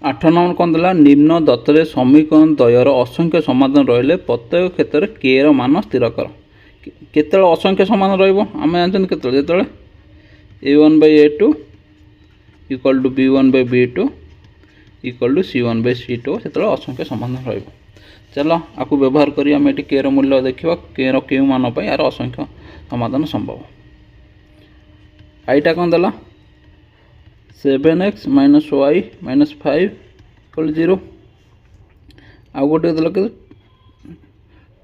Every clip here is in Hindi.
8 नंबर कौन देला निम्न दत्तरे समीकरण द्वयर असंख्य समाधान रहिले प्रत्येक क्षेत्र के र मान स्थिर कर केतल असंख्य समाधान रहइबो आमे जानछन केतल जेतले a1/a2 equal to b1/b2 equal to c1/c2 सेतले असंख्य समाधान रहइबो। चलो आपको व्यवहार करी आम ये के मूल्य देखा के क्यों मान यार असंख्य समाधान संभव। आईटा कौन देला 7x minus Y minus 5 equal 0 आउ गोटे देला के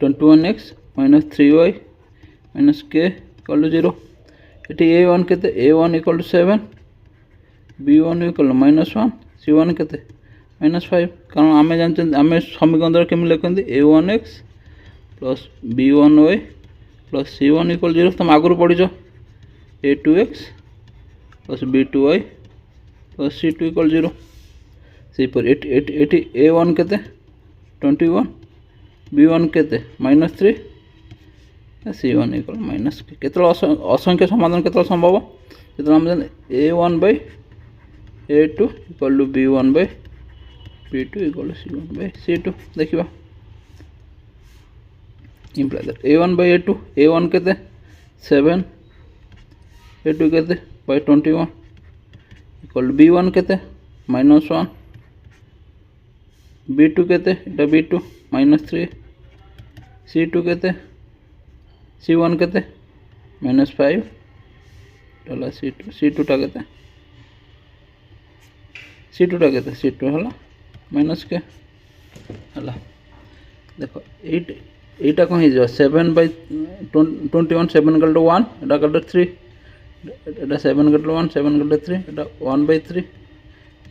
21x माइनस 3y माइनस के इक्वल 0 ये a1 केते a1 equal 7 b1 equal -1 c1 केते -5 कारण आम जानते आम समीकरण केमी लिखते a1x plus b1y plus c1 equal 0 तुम आगुरी पढ़ीच a2x plus b2y plus c2 equal 0 सेपरी एटी a1 केते 21 b1 केते -3 c1 इक्वल माइनस केतल असंख्य समाधान केतल संभव जो आम a1/a2 equal to b1/b2 equal c1/c2 देखा इम्प्लाई दैट a1/a2 a1 केते 7 a2 केते 21 इक्वल b1 केते -1 b2 केते एटा b2 -3 c2 केते c1 केते -5 डला c2 टा केते c2 टा केते c2 हला माइनस के हला देखो 8 एटा कौन हो 7/21 7 गल 1 एटा गल 3 एटा 7 गल 1 7 गल 3 एटा 1/3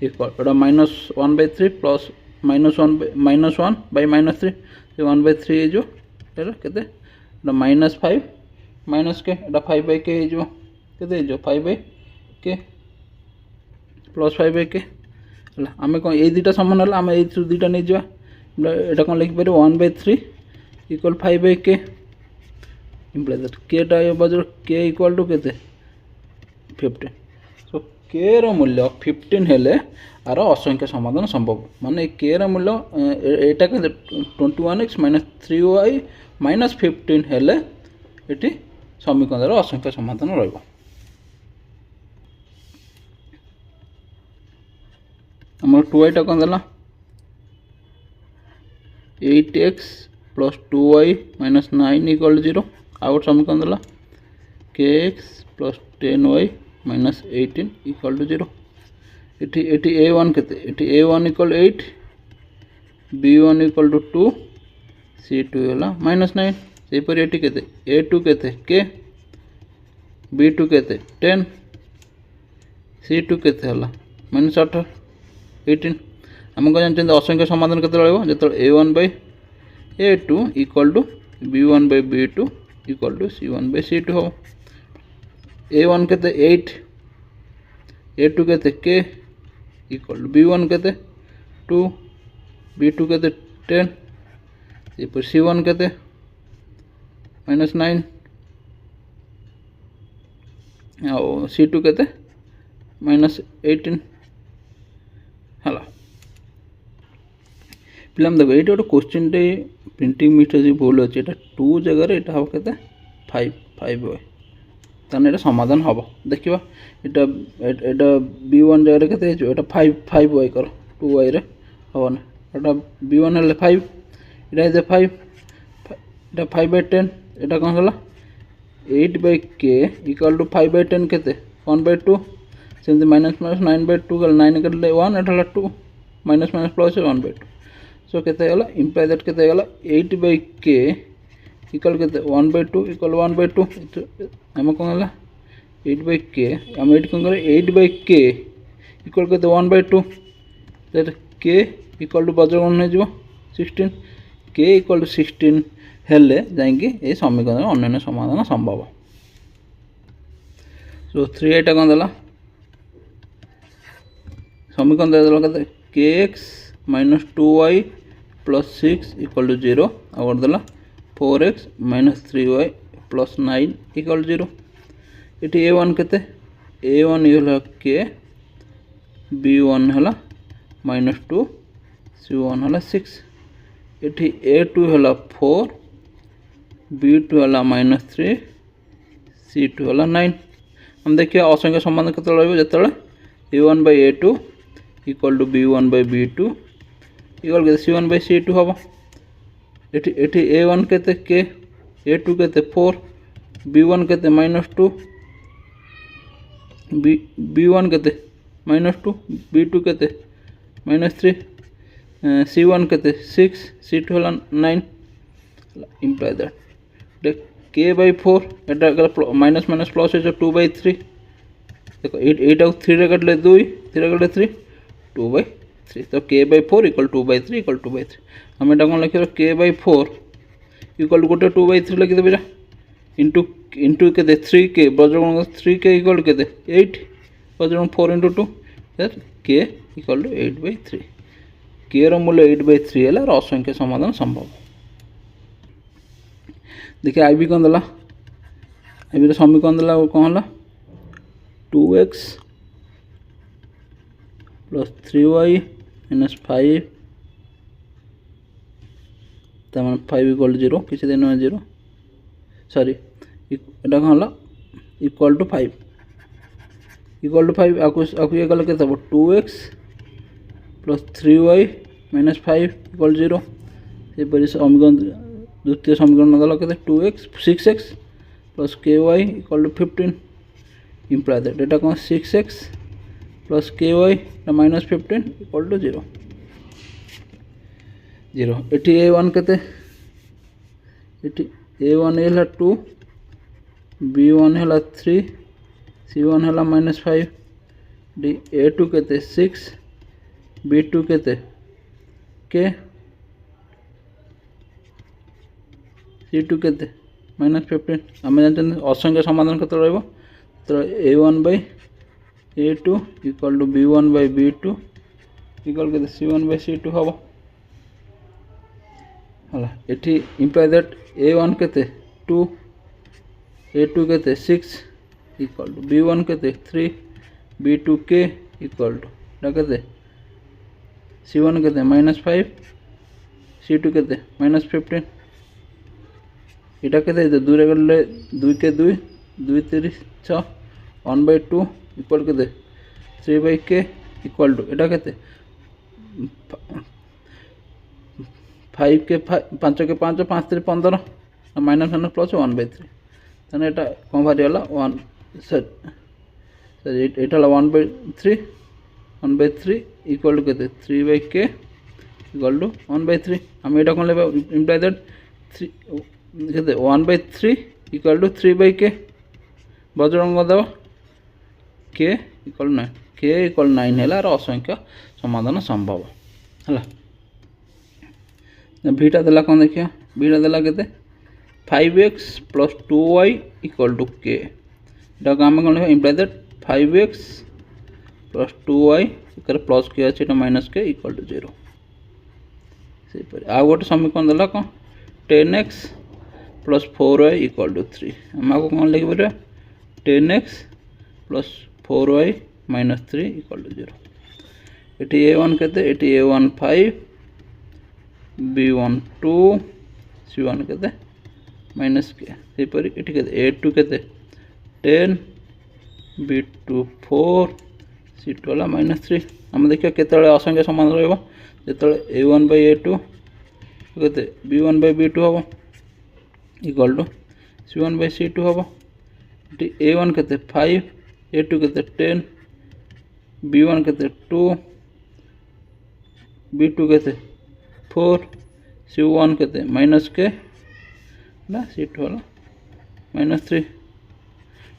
इक्वल एटा -1/3 प्लस -1 बाय -3 1/3 जो एटा केते एटा -5 माइनस के एटा 5/k जो केते जो 5/k प्लस 5/k आम कौन ये दुटा सामान है आम दुटा नहीं जावा एटा कौन लिखिपर 1/3 इक्वल 5/k इम्प्लाई दैट केटा बजर k इक्वल टू केते 15 सो k रो मूल्य 15 हेले आर असंख्य समाधान संभव माने k रो मूल्य एटा के 21x माइनस 3y माइनस 15 हेले एटी समीकरण असंख्य समाधान रहइबो। आम 2y टा कौन देला 8x plus 2y minus 9 equal 0 out समीकरण देला kx plus 10y minus 18 equal to 0 एटी a1 केते eighty a1 equal 8 b1 equal to 2 c2 हला -9 सेपरी एटी केते a2 केते k b2 केते 10 c2 केते हला -18 आमको जानते असंख्य समाधान केते रहइबो जेतो a1/a2 equal to b1/b2 equal to c1/c2 हो a1 केते 8 a2 केते k इक्वल टू b1 केते 2 b2 केते 10 सेपर c1 केते -9 और c2 केते -18 हला पिला देखो ये गोटे क्वेश्चन टे प्रिंटिंग मिस्टेक भूल अच्छे 2 जगह ये हम के 5 ताने ये समाधान हम देखा यहाँ b1 जगह के 5y कर 2y रे हम ना b1 है 5 ये 5 5/10 यहाँ कौन है 8/k इक्वल टू 5/10 के 1/2 सेमती -9/2 गल 9 कर 1 एटा 2 माइनस प्लस 1/2 सो केते गला इम्प्लाई दैट केते गला 8/k इक्वल केते 1/2 इक्वल 1/2 हम कौन है 8/k हम 8 कौन करे 8/k इक्वल केते 1/2 दैट k इक्वल टू बजर कौन हो जिवो 16 k इक्वल टू 16 हेले जाइंकी ए समीकरण अन्य समाधान संभव। सो 3 एटा कौन देला समीकरण देला केते kx minus 2y plus 6 equal to 0 और देला 4x minus 3y plus 9 equal 0 ये a1 केते a1 होला k b1 होला -2 C1 है 6 ये A2 है 4 B2 है -3 C2 है 9 हम देखिए असंख्य संबंध केते जो A1 by A2 equal to B1 by B2 equal के C1 by C2 हम एठी A1 केते के A2 केते 4 B1 केते -2 B1 केते -2 B2 केते -3 C1 केते 6 C2 है 9 इम्प्लाई दैट k by 4 এটা माइनस माइनस प्लस है 2 by 3 देखो 8 आउ 3 रे काटले 2 3 रे काटले 3 2 by 3 तो k by 4 equal 2 by 3 equal 2 by 3 हम एटा कोन लिखियो k by 4 इक्वल गोटे 2 by 3 लिखि देबे इनटू इनटू केते 3k बजरंग 3k इक्वल केते 8 बजरंग 4 into 2 that k equal to 8 by 3 k रो मूल्य 8 by 3 है और असंख्य समाधान संभव देखिए आई बी कौन देला आई बी समीकरण देला कौन हला 2x प्लस 3y माइनस 5 तमन 5 इक्वल 0 किसी दिन 0 सॉरी एटा कौन हला इक्वल टू 5 आकु ये गल केते 2x plus 3y minus 5 equal 0 से परि समीकरण द्वितीय समीकरण देला केते 2x 6x plus ky equal to 15 imply that एटा कोन 6x plus ky minus 15 equal to 0 0 एटी a1 केते एटी a1 हैला 2 b1 हैला 3 c1 हैला माइनस 5 डी a2 केते 6 b2 केते k C2 केते माइनस 15 आम जानते असंख्य समाधान केते रहइबो तो A1 by A2 equal to B1 by B2 equal केते C1 by C2 हबो हला एठी इंप्लाई दैट A1 केते 2 A2 केते 6 इक्वल टू B1 केते 3 B2 k इक्वल टू दा केते C1 केते माइनस 5 C2 केते माइनस 15 इटा केते 2 रे गले 2 के 2 2 3 6 1 by 2 इक्वल केते 3 by k इक्वल टू इटा केते 5 के 5 के 5 5 3 15 माइनस माइनस प्लस 1 by 3 तने एटा कोन भारी होला 1 सर एटा होला 1 by 3 1 by 3 इक्वल टू केते 3 by k equal to 1 by 3 हम एटा कोन लेबा इंप्लाई दैट 3 केते 1 by 3 equal to 3 by k बजरंग दबा k इक्वल 9 k इक्वल 9 हैला और असंख्य समाधान संभव हैला भीटा देला कोन देखियो भीटा देला केते 5x plus 2y equal to k एटा काम कोन imply that 5x plus 2y एकर प्लस k अछि एटा माइनस k इक्वल टू 0 से पर आ गोटे समीकरण देला कोन 10x plus 4y equal to 3 हम को कौन लिख बरे 10x plus 4y minus 3 equal to 0 एटी a1 केते एटी a1 5 b1 2 c1 केते माइनस के से परि एटी केते a2 केते 10 b2 4 c2 वाला माइनस 3 हम देखियो केतले असंख्य समाधान रहबो जेतले a1 by a2 केते b1 by b2 हबो equal to c1 by c2 हबो a1 केते 5 a2 केते 10 b1 केते 2 b2 केते 4 c1 केते माइनस के ना c2 वाला माइनस 3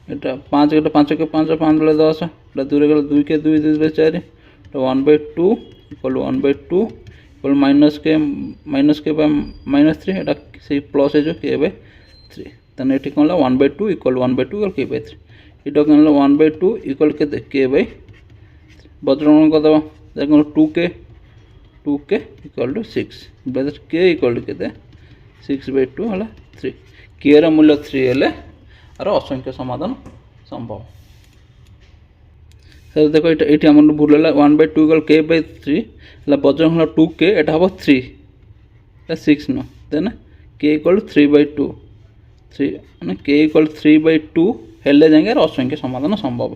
एटा 5 के 5 के 5 5 ले 10 एटा 2 के 2 के 2 2 4 तो 1 by 2 equal 1 by 2 equal minus के बाय माइनस 3 एटा से प्लस है जो k by 3 तने एठी कोन 1 by 2 equal 1 by 2 equal k by 3 Etah cone 1 by 2 equal केते k by बजरंग को दबा देखो 2k इक्वल टू 6 बस k इक्वल टू केते 6 by 2 हला 3 k रा मूल्य 3 हेले और असंख्य समाधान संभव सर देख ये आम भूल है 1/2 इक्वल के बाई 3 है बज्रंग हल 2k एटा हम 3 6 नो देन के इक्वल 3/2 3 मैंने के इक्वल 3/2 हेल्ले जाए असंख्य समाधान संभव।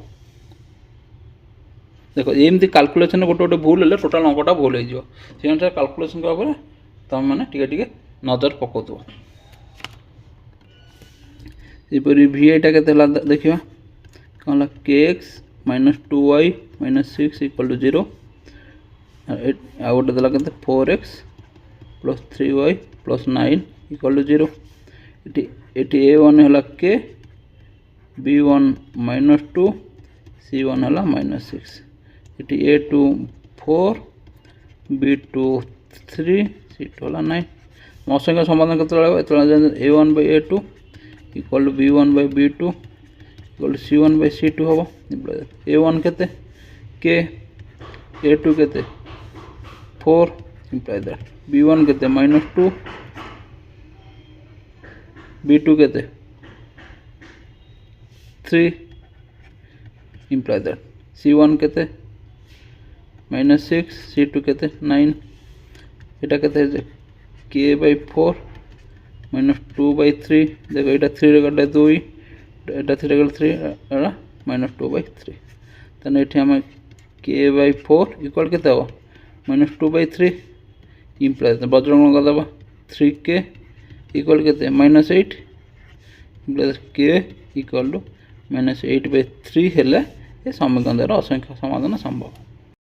देख एमती काल्कुलेसन गोटे गोटे भूल है टोटाल अंकटा भूल हो से अनुसार काल्कुलेसन कला तुम मैंने टे नजर पकाउ यहपरी VI के देखा कौन है kx -2y -6 इक्वल टू 0 आ गोटे देला के 4x + 3y + 9 इक्वल टू 0 ये a1 है k b1 -2 c1 है -6 ये a2 4 b2 3 c2 है 9 असंख्य समाधान के a1/a2 equal to b1/b2 equal to c1/c2 हम a1 के k a2 के 4 इम्प्लाय दैट b1 के -2 b2 के 3 इम्प्लाय दैट c1 के -6 c2 के 9 এটা के k/4 -2/3 देखो ये 3 कटे 2 এটা 3 कटे 3 -2/3 तेना ये आम k/4 इक्वल के -2/3 इम्प्लाय बज्रंग दबा 3k इक्वल के -8 इम्प्लाय k इक्वल टू -8/3 हेले ये समीकरण असंख्य समाधान संभव।